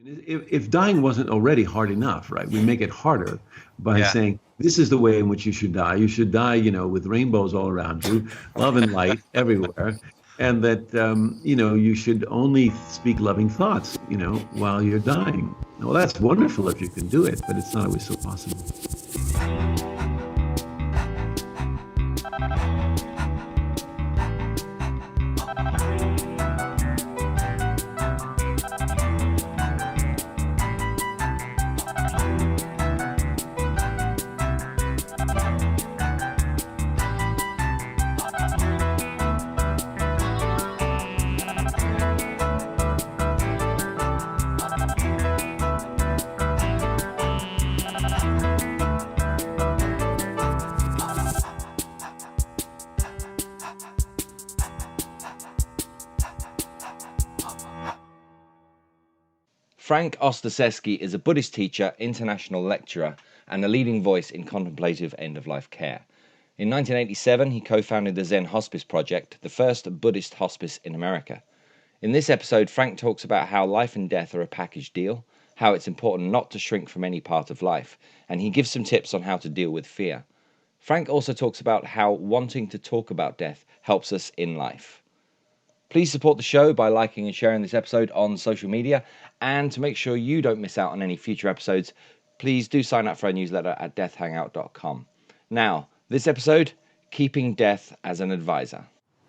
If dying wasn't already hard enough, right? We make it harder by Yeah. saying this is the way in which you should die. You should die, with rainbows all around you, love and light everywhere, and that you should only speak loving thoughts, while you're dying. Well, that's wonderful if you can do it, but it's not always so possible. Frank Ostaseski is a Buddhist teacher, international lecturer, and a leading voice in contemplative end-of-life care. In 1987, he co-founded the Zen Hospice Project, the first Buddhist hospice in America. In this episode, Frank talks about how life and death are a package deal, how it's important not to shrink from any part of life, and he gives some tips on how to deal with fear. Frank also talks about how wanting to talk about death helps us in life. Please support the show by liking and sharing this episode on social media, and to make sure you don't miss out on any future episodes, please do sign up for our newsletter at deathhangout.com. Now, this episode, Keeping Death as an Advisor.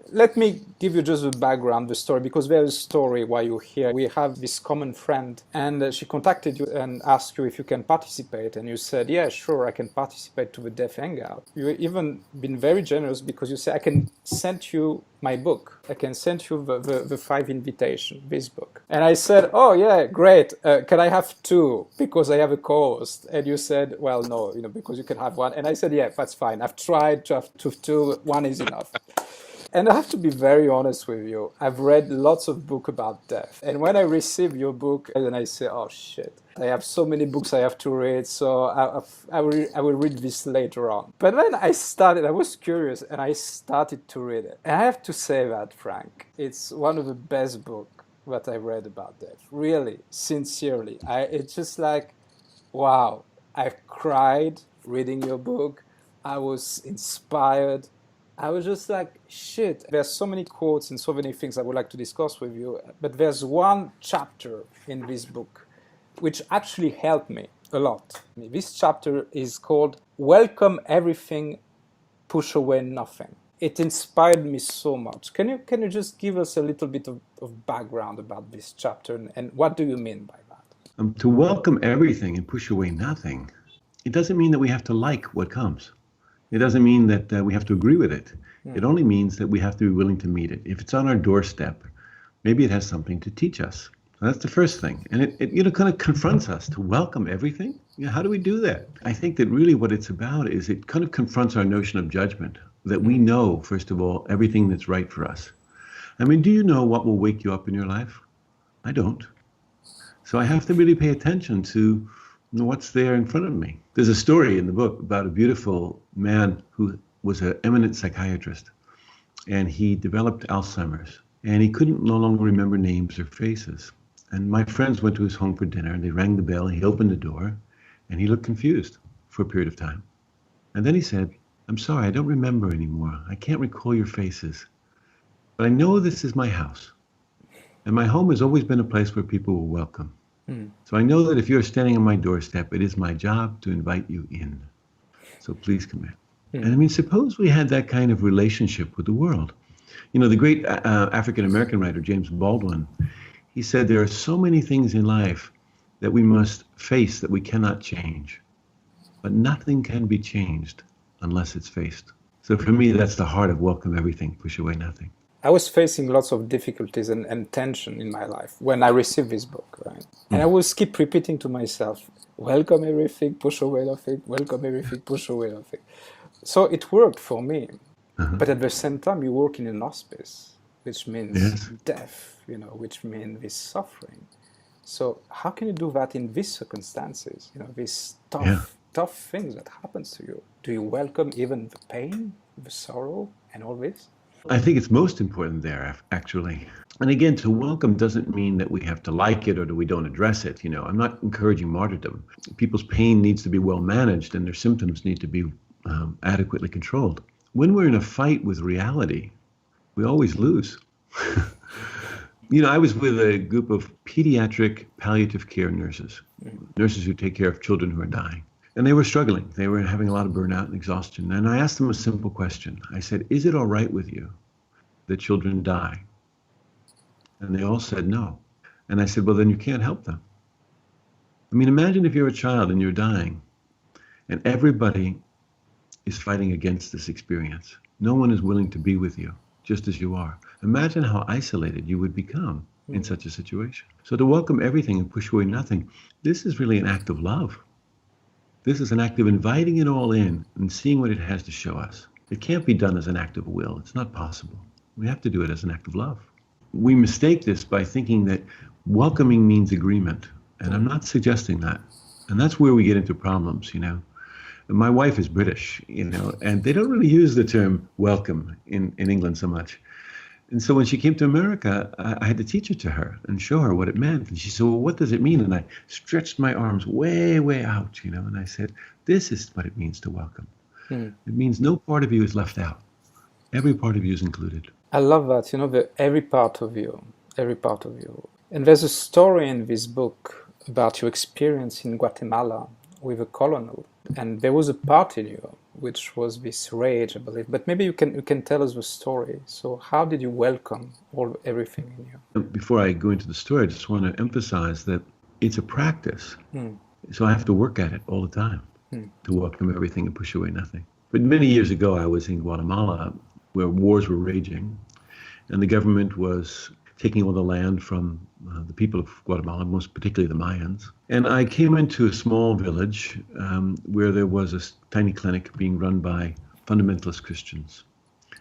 Let me give you just the background, the story, because there's a story why you're here. We have this common friend, and she contacted you and asked you if you can participate, and you said, yeah, sure, I can participate to the Death Hangout. You've even been very generous because you said, I can send you my book. I can send you the 5 invitation, this book. And I said, oh, yeah, great. Can I have 2? Because I have a co-host. And you said, well, no, because you can have 1. And I said, yeah, that's fine. I've tried to have 2. 1 is enough. And I have to be very honest with you. I've read lots of books about death. And when I receive your book, and I say, oh, shit, I have so many books I have to read, so I will read this later on. But then I was curious, and I started to read it. And I have to say that, Frank, it's one of the best books that I read about death. Really, sincerely. It's just like, wow, I've cried reading your book. I was inspired. I was just like, shit, there's so many quotes and so many things I would like to discuss with you, but there's one chapter in this book which actually helped me a lot. This chapter is called Welcome Everything, Push Away Nothing. It inspired me so much. Can you just give us a little bit of background about this chapter, and what do you mean by that? To welcome everything and push away nothing, it doesn't mean that we have to like what comes. It doesn't mean that we have to agree with it. It only means that we have to be willing to meet it. If it's on our doorstep, maybe it has something to teach us. That's the first thing. And it kind of confronts us to welcome everything. How do we do that? I think that really what it's about is it kind of confronts our notion of judgment, that we know, first of all, everything that's right for us. I mean, do you know what will wake you up in your life? I don't. So I have to really pay attention to what's there in front of me. There's a story in the book about a beautiful man who was an eminent psychiatrist, and he developed Alzheimer's, and he couldn't no longer remember names or faces. And my friends went to his home for dinner, and they rang the bell, he opened the door, and he looked confused for a period of time. And then he said, I'm sorry, I don't remember anymore. I can't recall your faces, but I know this is my house. And my home has always been a place where people were welcome. So I know that if you're standing on my doorstep, it is my job to invite you in. So please come in. And I mean, suppose we had that kind of relationship with the world. The great African-American writer, James Baldwin, he said there are so many things in life that we must face that we cannot change. But nothing can be changed unless it's faced. So for me, that's the heart of welcome everything, push away nothing. I was facing lots of difficulties and tension in my life when I received this book, right? And I was keep repeating to myself, welcome everything, push away nothing, welcome everything, push away nothing. So it worked for me. But at the same time, you work in an hospice, which means death, which means this suffering. So how can you do that in these circumstances, these tough things that happens to you? Do you welcome even the pain, the sorrow, and all this? I think it's most important there, actually. And again, to welcome doesn't mean that we have to like it or that we don't address it. You know, I'm not encouraging martyrdom. People's pain needs to be well managed and their symptoms need to be adequately controlled. When we're in a fight with reality, we always lose. You know, I was with a group of pediatric palliative care nurses, nurses who take care of children who are dying. And they were struggling. They were having a lot of burnout and exhaustion. And I asked them a simple question. I said, is it all right with you that children die? And they all said no. And I said, well, then you can't help them. I mean, imagine if you're a child and you're dying and everybody is fighting against this experience. No one is willing to be with you, just as you are. Imagine how isolated you would become in such a situation. So to welcome everything and push away nothing, this is really an act of love. This is an act of inviting it all in and seeing what it has to show us. It can't be done as an act of will. It's not possible. We have to do it as an act of love. We mistake this by thinking that welcoming means agreement. And I'm not suggesting that. And that's where we get into problems, you know. My wife is British, you know, and they don't really use the term welcome in England so much. And so when she came to America, I had to teach it to her and show her what it meant. And she said, well, what does it mean? And I stretched my arms way, way out, you know, and I said, this is what it means to welcome. It means no part of you is left out. Every part of you is included. I love that, you know, every part of you, every part of you. And there's a story in this book about your experience in Guatemala with a colonel. And there was a part in you which was this rage, I believe. But maybe you can tell us the story. So how did you welcome everything in you? Before I go into the story, I just want to emphasize that it's a practice. So I have to work at it all the time to welcome everything and push away nothing. But many years ago, I was in Guatemala where wars were raging and the government was taking all the land from the people of Guatemala, most particularly the Mayans. And I came into a small village where there was a tiny clinic being run by fundamentalist Christians.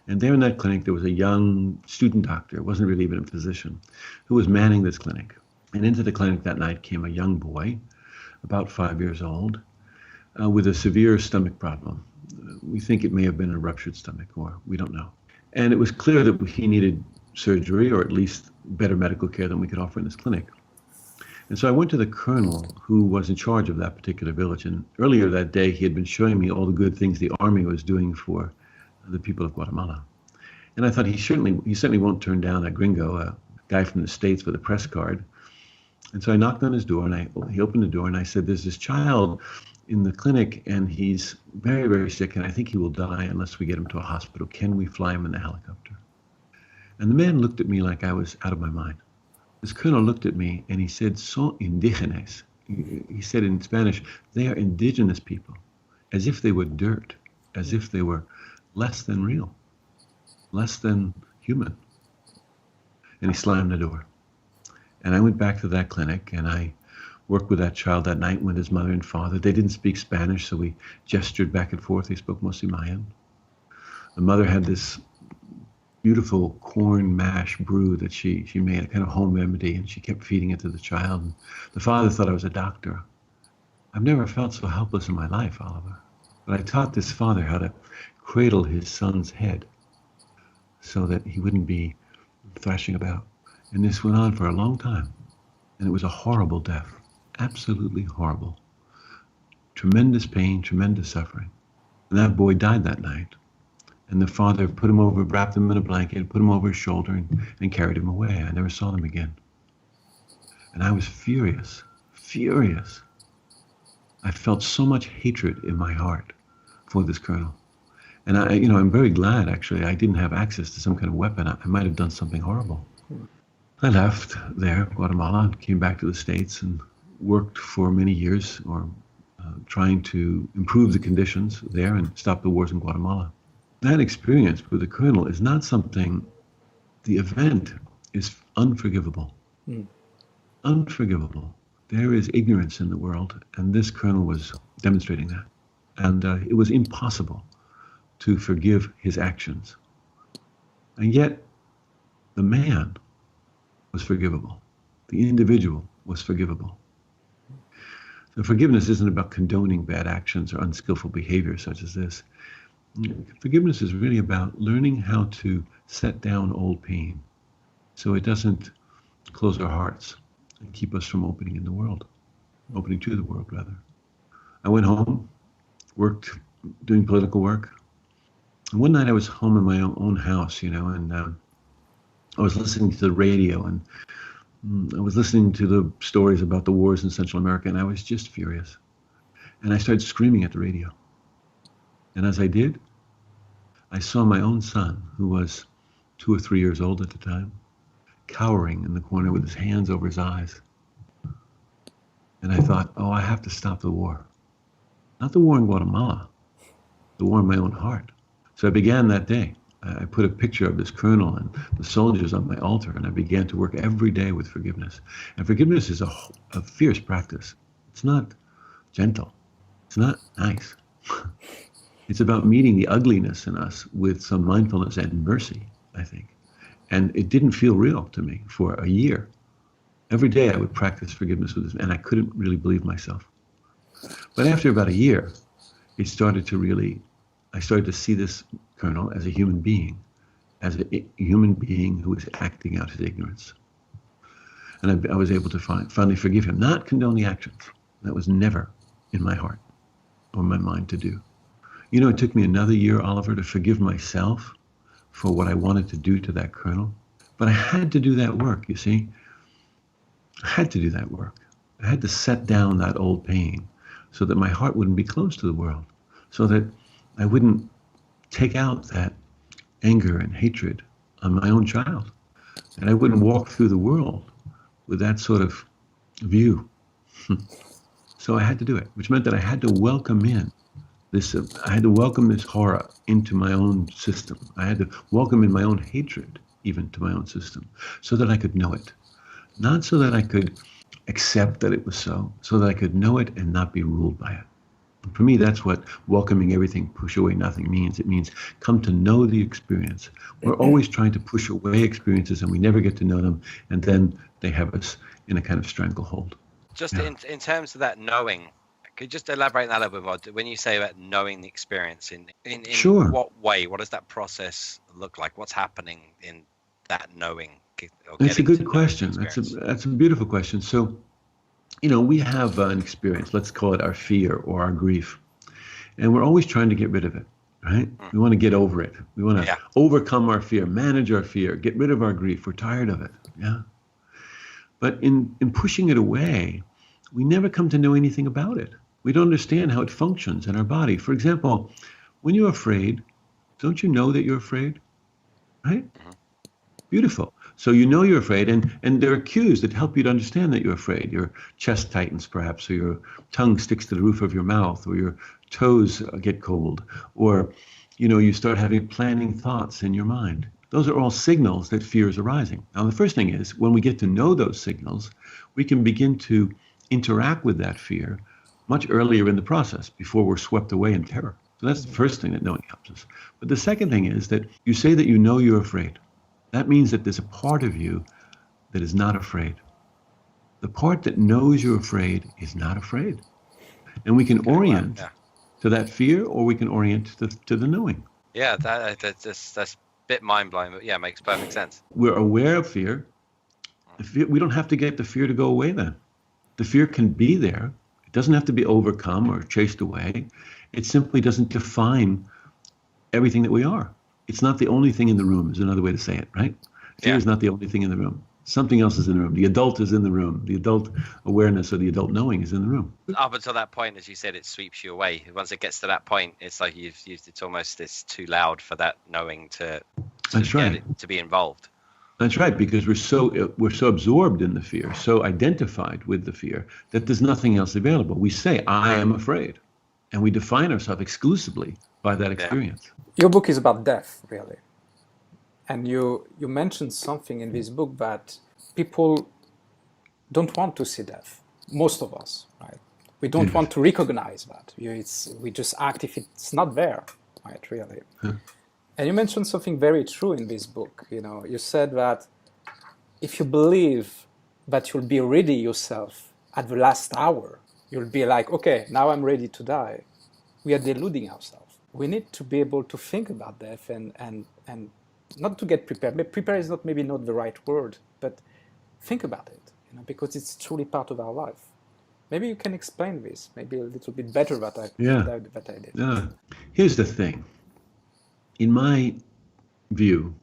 And there in that clinic, there was a young student doctor, wasn't really even a physician, who was manning this clinic. And into the clinic that night came a young boy, about 5 years old, with a severe stomach problem. We think it may have been a ruptured stomach, or we don't know. And it was clear that he needed surgery, or at least better medical care than we could offer in this clinic. And so I went to the colonel who was in charge of that particular village. And earlier that day, he had been showing me all the good things the army was doing for the people of Guatemala. And I thought he certainly won't turn down a gringo, a guy from the States with a press card. And so I knocked on his door, and he opened the door, and I said, there's this child in the clinic, and he's very, very sick, and I think he will die unless we get him to a hospital. Can we fly him in the helicopter? And the man looked at me like I was out of my mind. This colonel looked at me and he said, son indígenas. He said in Spanish, they are indigenous people, as if they were dirt, as if they were less than real, less than human. And he slammed the door. And I went back to that clinic and I worked with that child that night with his mother and father. They didn't speak Spanish, so we gestured back and forth. They spoke mostly Mayan. The mother had this beautiful corn mash brew that she made, a kind of home remedy, and she kept feeding it to the child. And the father thought I was a doctor. I've never felt so helpless in my life, Oliver. But I taught this father how to cradle his son's head so that he wouldn't be thrashing about. And this went on for a long time. And it was a horrible death, absolutely horrible. Tremendous pain, tremendous suffering. And that boy died that night. And the father put him over, wrapped him in a blanket, put him over his shoulder and carried him away. I never saw him again. And I was furious, furious. I felt so much hatred in my heart for this colonel. And I'm very glad, actually, I didn't have access to some kind of weapon. I might have done something horrible. I left there, Guatemala, and came back to the States and worked for many years trying to improve the conditions there and stop the wars in Guatemala. That experience with the colonel is not something, the event is unforgivable. Unforgivable. There is ignorance in the world, and this colonel was demonstrating that. And it was impossible to forgive his actions. And yet, the man was forgivable. The individual was forgivable. So forgiveness isn't about condoning bad actions or unskillful behavior such as this. Forgiveness is really about learning how to set down old pain so it doesn't close our hearts and keep us from opening to the world, rather. I went home, worked, doing political work. And one night I was home in my own house, and I was listening to the radio, and I was listening to the stories about the wars in Central America, and I was just furious. And I started screaming at the radio. And as I did, I saw my own son, who was 2 or 3 years old at the time, cowering in the corner with his hands over his eyes. And I thought, oh, I have to stop the war. Not the war in Guatemala, the war in my own heart. So I began that day. I put a picture of this colonel and the soldiers on my altar, and I began to work every day with forgiveness. And forgiveness is a fierce practice. It's not gentle. It's not nice. It's about meeting the ugliness in us with some mindfulness and mercy, I think. And it didn't feel real to me for a year. Every day I would practice forgiveness with this, and I couldn't really believe myself. But after about a year, I started to see this colonel as a human being who was acting out his ignorance. And I was able to finally forgive him, not condone the actions. That was never in my heart or my mind to do. It took me another year, Oliver, to forgive myself for what I wanted to do to that colonel. But I had to do that work, you see. I had to do that work. I had to set down that old pain so that my heart wouldn't be closed to the world, so that I wouldn't take out that anger and hatred on my own child, and I wouldn't walk through the world with that sort of view. So I had to do it, which meant that I had to welcome this horror into my own system. I had to welcome in my own hatred even to my own system, so that I could know it. Not so that I could accept that it was so that I could know it and not be ruled by it. And for me, that's what welcoming everything, push away nothing means. It means come to know the experience. We're always trying to push away experiences, and we never get to know them, and then they have us in a kind of stranglehold. Just in terms of that knowing, could you just elaborate on that a little bit more? When you say about knowing the experience, in Sure. what way? What does that process look like? What's happening in that knowing? That's a good question. That's a beautiful question. So, we have an experience, let's call it our fear or our grief, and we're always trying to get rid of it, right? We want to get over it. We want to overcome our fear, manage our fear, get rid of our grief. We're tired of it, yeah? But in pushing it away, we never come to know anything about it. We don't understand how it functions in our body. For example, when you're afraid, don't you know that you're afraid, right? Beautiful. So you're afraid, and there are cues that help you to understand that you're afraid. Your chest tightens perhaps, or your tongue sticks to the roof of your mouth, or your toes get cold, or you start having planning thoughts in your mind. Those are all signals that fear is arising. Now the first thing is, when we get to know those signals, we can begin to interact with that fear much earlier in the process, before we're swept away in terror. So that's the first thing that knowing helps us. But the second thing is that you say that you know you're afraid. That means that there's a part of you that is not afraid. The part that knows you're afraid is not afraid. And we can orient to that fear, or we can orient to the knowing. Yeah, that's a bit mind-blowing, but it makes perfect sense. We're aware of fear. We don't have to get the fear to go away then. The fear can be there. It doesn't have to be overcome or chased away. It simply doesn't define everything that we are. It's not the only thing in the room, is another way to say it, right? Fear is not the only thing in the room. Something else is in the room. The adult is in the room. The adult awareness or the adult knowing is in the room. Up until that point, as you said, it sweeps you away. Once it gets to that point, it's like it's too loud for that knowing to be involved. That's right, because we're so absorbed in the fear, so identified with the fear, that there's nothing else available. We say, I am afraid. And we define ourselves exclusively by that experience. Your book is about death, really. And you mentioned something in this book that people don't want to see death. Most of us, right? We don't want to recognize that. We just act if it's not there, right, really. And you mentioned something very true in this book. You said that if you believe that you'll be ready yourself at the last hour, you'll be like, okay, now I'm ready to die. We are deluding ourselves. we need to be able to think about death and not to get prepared. Prepare is maybe not the right word, but think about it, because it's truly part of our life. Maybe you can explain this, maybe a little bit better than I did. Yeah. Here's the thing. In my view,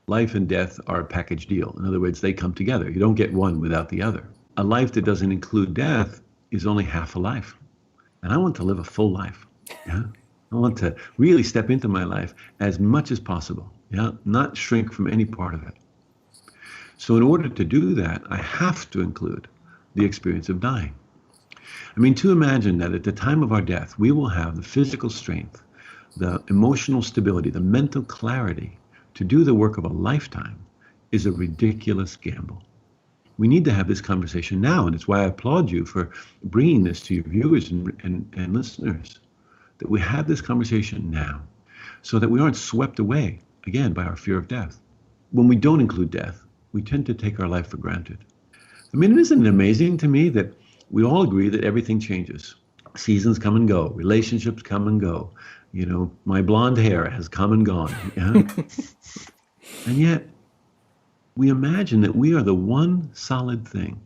life and death are a package deal. In other words, they come together. You don't get one without the other. A life that doesn't include death is only half a life. And I want to live a full life. Yeah. I want to really step into my life as much as possible. Yeah. Not shrink from any part of it. So in order to do that, I have to include the experience of dying. I mean, to imagine that at the time of our death, we will have the physical strength, the emotional stability, the mental clarity to do the work of a lifetime is a ridiculous gamble. We need to have this conversation now, and it's why I applaud you for bringing this to your viewers and listeners, that we have this conversation now so that we aren't swept away, again, by our fear of death. When we don't include death, we tend to take our life for granted. I mean, isn't it amazing to me that we all agree that everything changes? Seasons come and go, relationships come and go. My blonde hair has come and gone. Yeah? And yet, we imagine that we are the one solid thing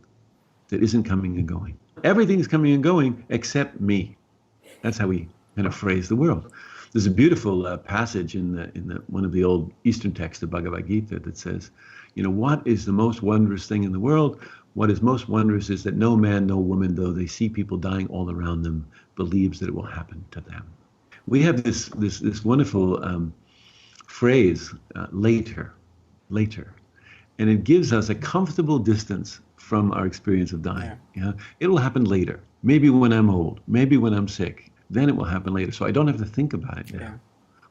that isn't coming and going. Everything is coming and going except me. That's how we kind of phrase the world. There's a beautiful passage in one of the old Eastern texts, the Bhagavad Gita, that says, what is the most wondrous thing in the world? What is most wondrous is that no man, no woman, though they see people dying all around them, believes that it will happen to them. We have this wonderful phrase, later, and it gives us a comfortable distance from our experience of dying. Yeah. It will happen later, maybe when I'm old, maybe when I'm sick, then it will happen later. So I don't have to think about it now. Yeah.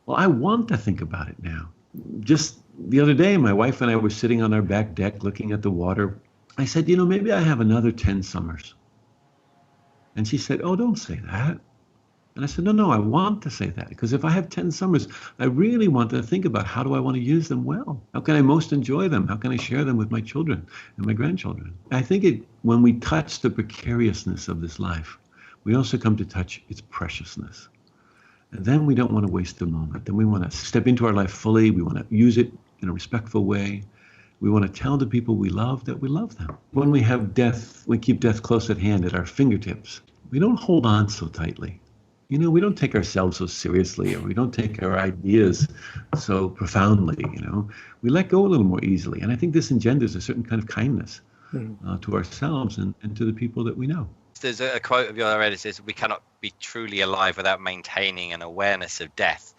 Well, I want to think about it now. Just the other day, my wife and I were sitting on our back deck looking at the water. I said, maybe I have another 10 summers. And she said, oh, don't say that. And I said, no, I want to say that, because if I have 10 summers, I really want to think about how do I want to use them well? How can I most enjoy them? How can I share them with my children and my grandchildren? I think when we touch the precariousness of this life, we also come to touch its preciousness. And then we don't want to waste a moment. Then we want to step into our life fully. We want to use it in a respectful way. We want to tell the people we love that we love them. When we have death, we keep death close at hand at our fingertips. We don't hold on so tightly. We don't take ourselves so seriously, or we don't take our ideas so profoundly, We let go a little more easily. And I think this engenders a certain kind of kindness to ourselves and to the people that we know. There's a quote of yours I read. It says, we cannot be truly alive without maintaining an awareness of death.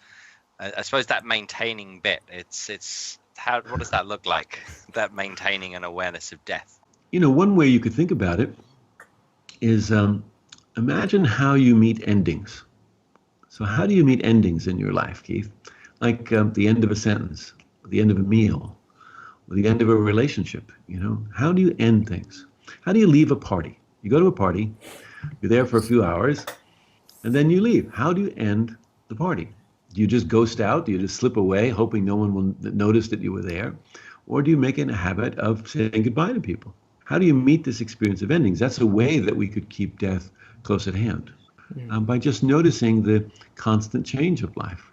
I suppose that maintaining bit, what does that look like, that maintaining an awareness of death? One way you could think about it is imagine how you meet endings. So how do you meet endings in your life, Keith? Like the end of a sentence, the end of a meal, or the end of a relationship. How do you end things? How do you leave a party? You go to a party, you're there for a few hours, and then you leave. How do you end the party? Do you just ghost out? Do you just slip away, hoping no one will notice that you were there? Or do you make it a habit of saying goodbye to people? How do you meet this experience of endings? That's a way that we could keep death close at hand, by just noticing the constant change of life.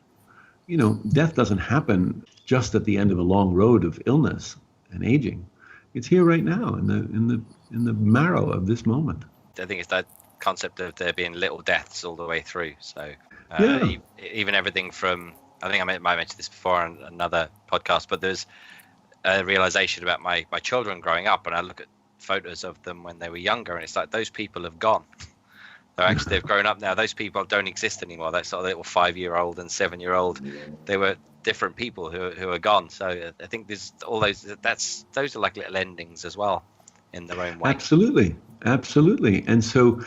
Death doesn't happen just at the end of a long road of illness and aging. It's here right now in the marrow of this moment. I think it's that concept of there being little deaths all the way through. So even everything from, I think I might mention this before on another podcast, but there's a realization about my children growing up, and I look at photos of them when they were younger, and it's like those people have gone. They've grown up now. Those people don't exist anymore. That sort of little 5-year-old and 7-year-old, they were different people who are gone. So I think there's all those are like little endings as well in their own way. Absolutely. And so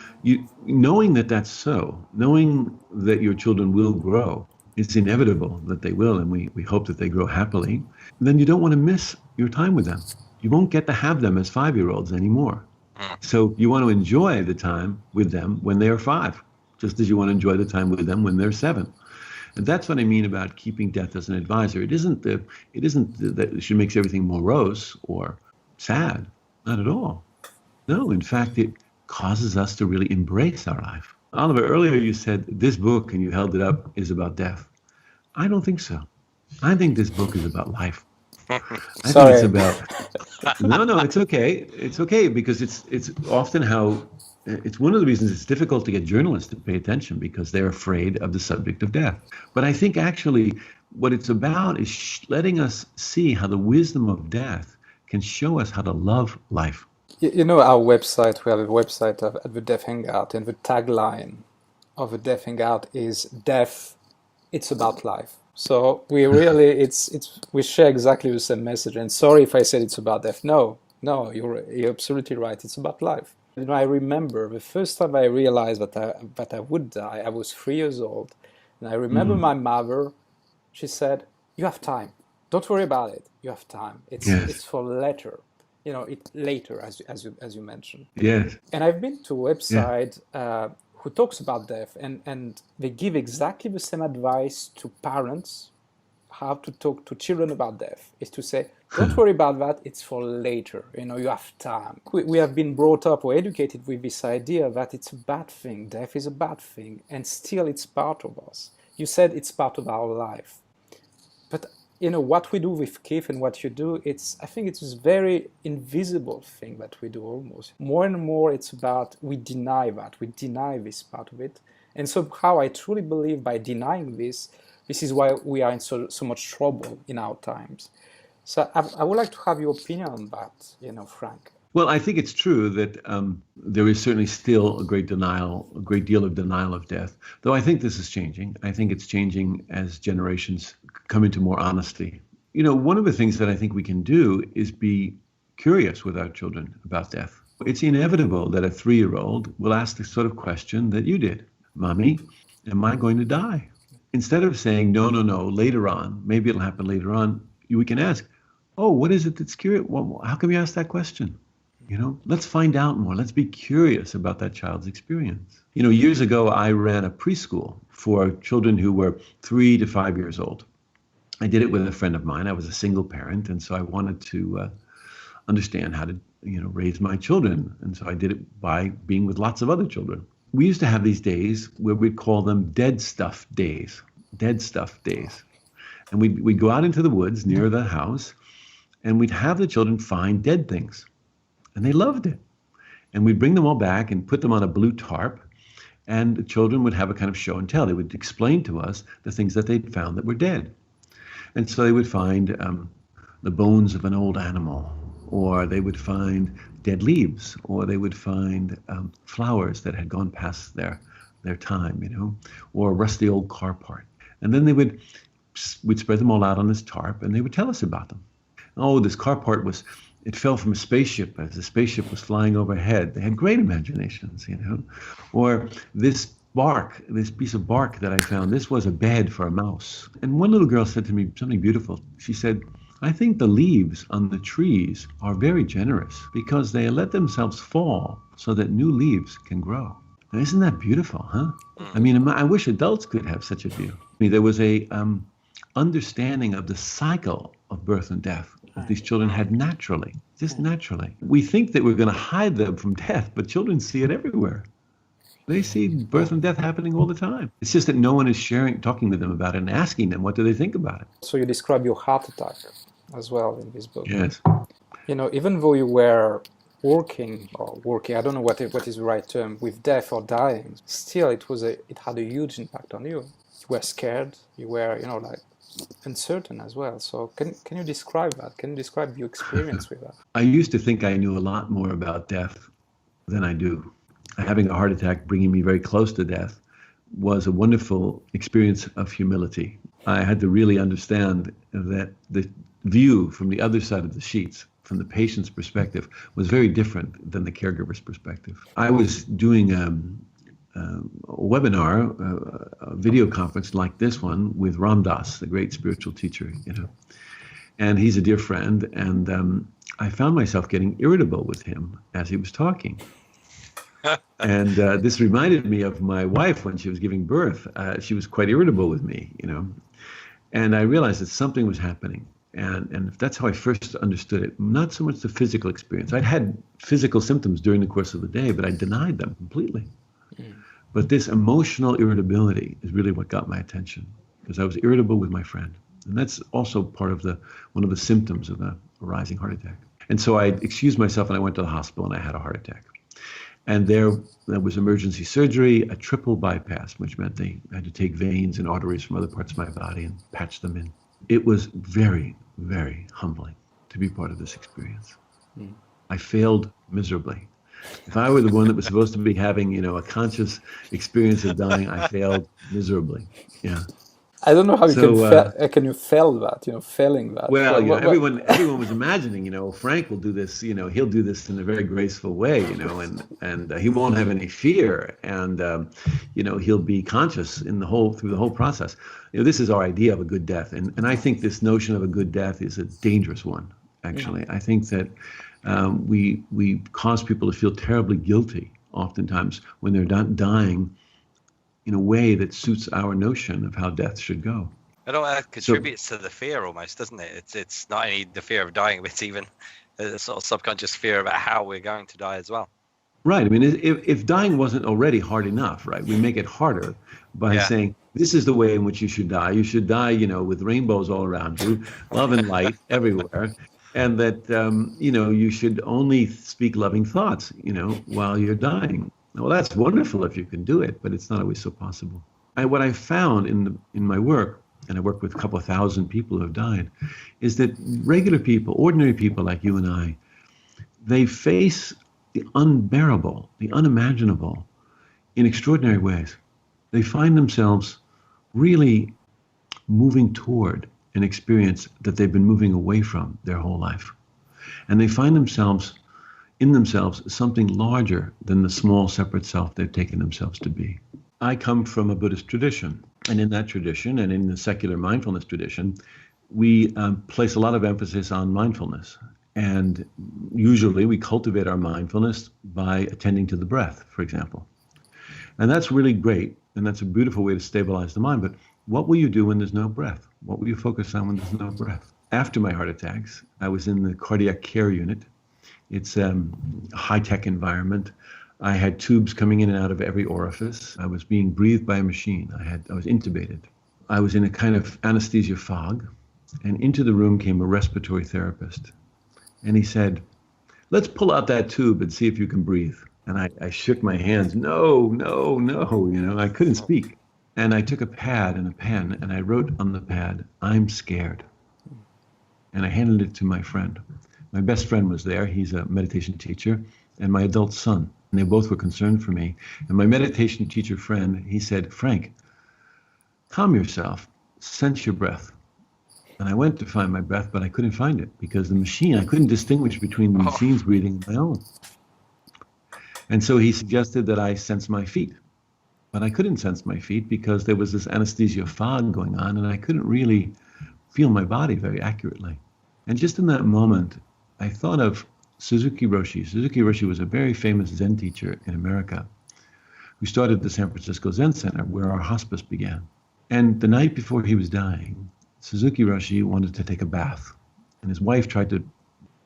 knowing that that's so, knowing that your children will grow, it's inevitable that they will, and we hope that they grow happily, then you don't want to miss your time with them. You won't get to have them as 5-year-olds anymore. So you want to enjoy the time with them when they are 5, just as you want to enjoy the time with them when they're 7. And that's what I mean about keeping death as an advisor. It isn't that it makes everything morose or sad. Not at all. No, in fact, it causes us to really embrace our life. Oliver, earlier you said this book, and you held it up, is about death. I don't think so. I think this book is about life. I think it's Sorry. about no, it's okay. It's okay because it's often how it's one of the reasons it's difficult to get journalists to pay attention because they're afraid of the subject of death. But I think actually what it's about is letting us see how the wisdom of death can show us how to love life. You know our website, we have a website at the Deaf Hangout, and the tagline of the Deaf Hangout is death, it's about life. So we really, we share exactly the same message. And sorry if I said it's about death. No, you're absolutely right. It's about life. And I remember the first time I realized that I would die, I was 3 years old. And I remember my mother, she said, "You have time. Don't worry about it. You have time. It's for later." You know, later, as you mentioned. Yes. And I've been to a website who talks about death, and they give exactly the same advice to parents how to talk to children about death, is to say, don't worry about that, it's for later, you have time. We have been brought up or educated with this idea that it's a bad thing, death is a bad thing, and still it's part of us. You said it's part of our life. But what we do with Keith and what you do, I think it's this very invisible thing that we do almost. More and more it's about, we deny this part of it. And somehow I truly believe by denying this is why we are in so much trouble in our times. So I would like to have your opinion on that, Frank. Well, I think it's true that there is certainly still a great deal of denial of death, though I think this is changing. I think it's changing as generations come into more honesty. One of the things that I think we can do is be curious with our children about death. It's inevitable that a 3-year-old will ask the sort of question that you did. Mommy, am I going to die? Instead of saying, no, later on, maybe it'll happen later on, we can ask, oh, what is it that's curious? Well, how come you ask that question? Let's find out more. Let's be curious about that child's experience. Years ago, I ran a preschool for children who were 3 to 5 years old. I did it with a friend of mine. I was a single parent, and so I wanted to understand how to, raise my children. And so I did it by being with lots of other children. We used to have these days where we'd call them dead stuff days. And we'd go out into the woods near the house, and we'd have the children find dead things. And they loved it. And we'd bring them all back and put them on a blue tarp, and the children would have a kind of show and tell. They would explain to us the things that they'd found that were dead. And so they would find the bones of an old animal, or they would find dead leaves, or they would find flowers that had gone past their time, or a rusty old car part. And then we'd spread them all out on this tarp, and they would tell us about them. Oh, this car part it fell from a spaceship as the spaceship was flying overhead. They had great imaginations, Or this piece of bark that I found, this was a bed for a mouse. And one little girl said to me something beautiful. She said, I think the leaves on the trees are very generous because they let themselves fall so that new leaves can grow. Now, isn't that beautiful, huh? I mean, I wish adults could have such a view. I mean, there was a understanding of the cycle of birth and death that these children had naturally, just naturally. We think that we're going to hide them from death, but children see it everywhere. They see birth and death happening all the time. It's just that no one is talking to them about it and asking them, what do they think about it? So you describe your heart attack as well in this book. Yes. Even though you were working, I don't know what is the right term, with death or dying, still it had a huge impact on you. You were scared, you were, uncertain as well. So can you describe that? Can you describe your experience with that? I used to think I knew a lot more about death than I do. Having a heart attack, bringing me very close to death, was a wonderful experience of humility. I had to really understand that the view from the other side of the sheets, from the patient's perspective, was very different than the caregiver's perspective. I was doing a webinar, a video conference like this one with Ram Dass, the great spiritual teacher, and he's a dear friend, and I found myself getting irritable with him as he was talking. And this reminded me of my wife when she was giving birth. She was quite irritable with me, and I realized that something was happening. And that's how I first understood it. Not so much the physical experience. I'd had physical symptoms during the course of the day, but I denied them completely. But this emotional irritability is really what got my attention, because I was irritable with my friend. And that's also part of one of the symptoms of a rising heart attack. And so I excused myself and I went to the hospital and I had a heart attack. And there was emergency surgery, a triple bypass, which meant they had to take veins and arteries from other parts of my body and patch them in. It was very, very humbling to be part of this experience. I failed miserably. If I were the one that was supposed to be having, a conscious experience of dying, I failed miserably. Yeah. I don't know how can you fail that, failing that. Well, everyone was imagining, Frank will do this, he'll do this in a very graceful way, and he won't have any fear, and he'll be conscious through the whole process. This is our idea of a good death, and I think this notion of a good death is a dangerous one. Actually, I think that we cause people to feel terribly guilty oftentimes when they're dying in a way that suits our notion of how death should go. It all contributes to the fear almost, doesn't it? It's not only the fear of dying, but it's even a sort of subconscious fear about how we're going to die as well. Right. I mean, if dying wasn't already hard enough, right, we make it harder by saying, this is the way in which you should die. You should die, with rainbows all around you, love and light everywhere. And that, you should only speak loving thoughts, while you're dying. Well, that's wonderful if you can do it, but it's not always so possible. What I found in my work, and I work with a couple of thousand people who have died, is that regular people, ordinary people like you and I, they face the unbearable, the unimaginable in extraordinary ways. They find themselves really moving toward an experience that they've been moving away from their whole life. And they find themselves something larger than the small separate self they've taken themselves to be. I come from a Buddhist tradition, and in that tradition and in the secular mindfulness tradition, we place a lot of emphasis on mindfulness. And usually we cultivate our mindfulness by attending to the breath, for example. And that's really great, and that's a beautiful way to stabilize the mind. But what will you do when there's no breath? What will you focus on when there's no breath? After my heart attacks, I was in the cardiac care unit. It's a high-tech environment. I had tubes coming in and out of every orifice. I was being breathed by a machine. I was intubated. I was in a kind of anesthesia fog, and into the room came a respiratory therapist. And he said, let's pull out that tube and see if you can breathe. And I shook my hands. No, I couldn't speak. And I took a pad and a pen, and I wrote on the pad, I'm scared. And I handed it to my friend. My best friend was there. He's a meditation teacher, and my adult son. And they both were concerned for me. And my meditation teacher friend, he said, Frank, calm yourself, sense your breath. And I went to find my breath, but I couldn't find it because the machine, I couldn't distinguish between the machine's breathing and my own. And so he suggested that I sense my feet. But I couldn't sense my feet because there was this anesthesia fog going on, and I couldn't really feel my body very accurately. And just in that moment, I thought of Suzuki Roshi. Suzuki Roshi was a very famous Zen teacher in America who started the San Francisco Zen Center, where our hospice began. And the night before he was dying, Suzuki Roshi wanted to take a bath. And his wife tried to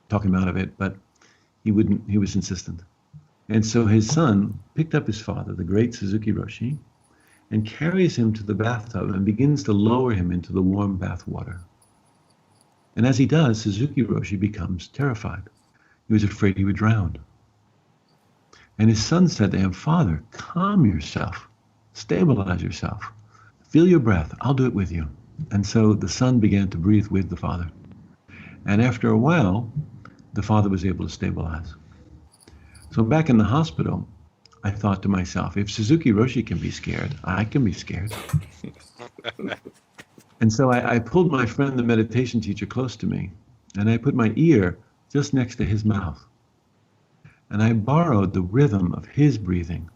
talk him out of it, but he wouldn't. He was insistent. And so his son picked up his father, the great Suzuki Roshi, and carries him to the bathtub and begins to lower him into the warm bath water. And as he does, Suzuki Roshi becomes terrified. He was afraid he would drown. And his son said to him, Father, calm yourself, stabilize yourself, feel your breath, I'll do it with you. And so the son began to breathe with the father. And after a while, the father was able to stabilize. So back in the hospital, I thought to myself, if Suzuki Roshi can be scared, I can be scared. And so I pulled my friend, the meditation teacher, close to me, and I put my ear just next to his mouth. And I borrowed the rhythm of his breathing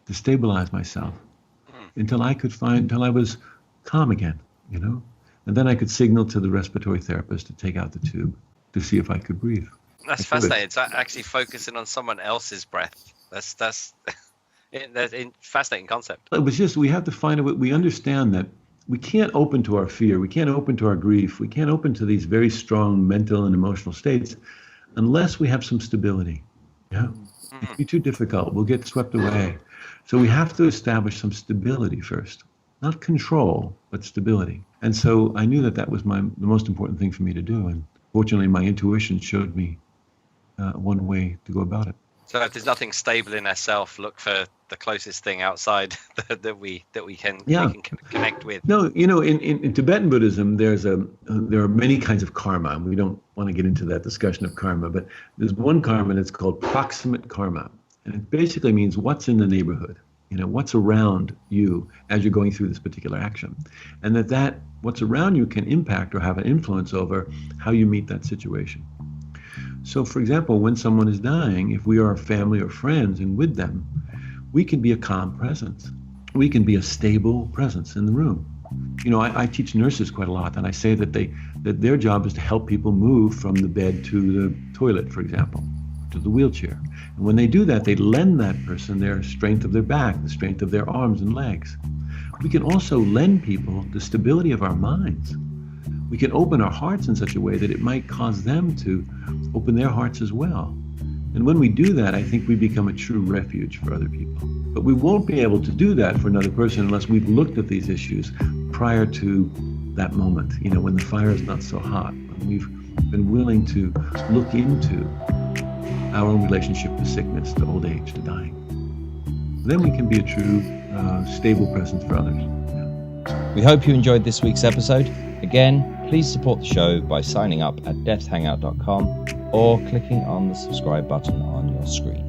to stabilize myself until I was calm again, And then I could signal to the respiratory therapist to take out the tube to see if I could breathe. That's fascinating. It's actually focusing on someone else's breath. That's a fascinating concept. It was just, we have to find out, we understand that we can't open to our fear, we can't open to our grief, we can't open to these very strong mental and emotional states unless we have some stability. Yeah, it'd be too difficult. We'll get swept away. So we have to establish some stability first, not control, but stability. And so I knew that that was the most important thing for me to do. And fortunately, my intuition showed me one way to go about it. So if there's nothing stable in ourselves, look for the closest thing outside that we can connect with. No, in Tibetan Buddhism, there are many kinds of karma, and we don't want to get into that discussion of karma, but there's one karma that's called proximate karma, and it basically means what's in the neighborhood, what's around you as you're going through this particular action, and that what's around you can impact or have an influence over how you meet that situation. So, for example, when someone is dying, if we are family or friends and with them, we can be a calm presence. We can be a stable presence in the room. I teach nurses quite a lot, and I say that their job is to help people move from the bed to the toilet, for example, to the wheelchair. And when they do that, they lend that person their strength of their back, the strength of their arms and legs. We can also lend people the stability of our minds. We can open our hearts in such a way that it might cause them to open their hearts as well. And when we do that, I think we become a true refuge for other people. But we won't be able to do that for another person unless we've looked at these issues prior to that moment, when the fire is not so hot, when we've been willing to look into our own relationship to sickness, to old age, to dying. Then we can be a true, stable presence for others. We hope you enjoyed this week's episode. Again, please support the show by signing up at deathhangout.com or clicking on the subscribe button on your screen.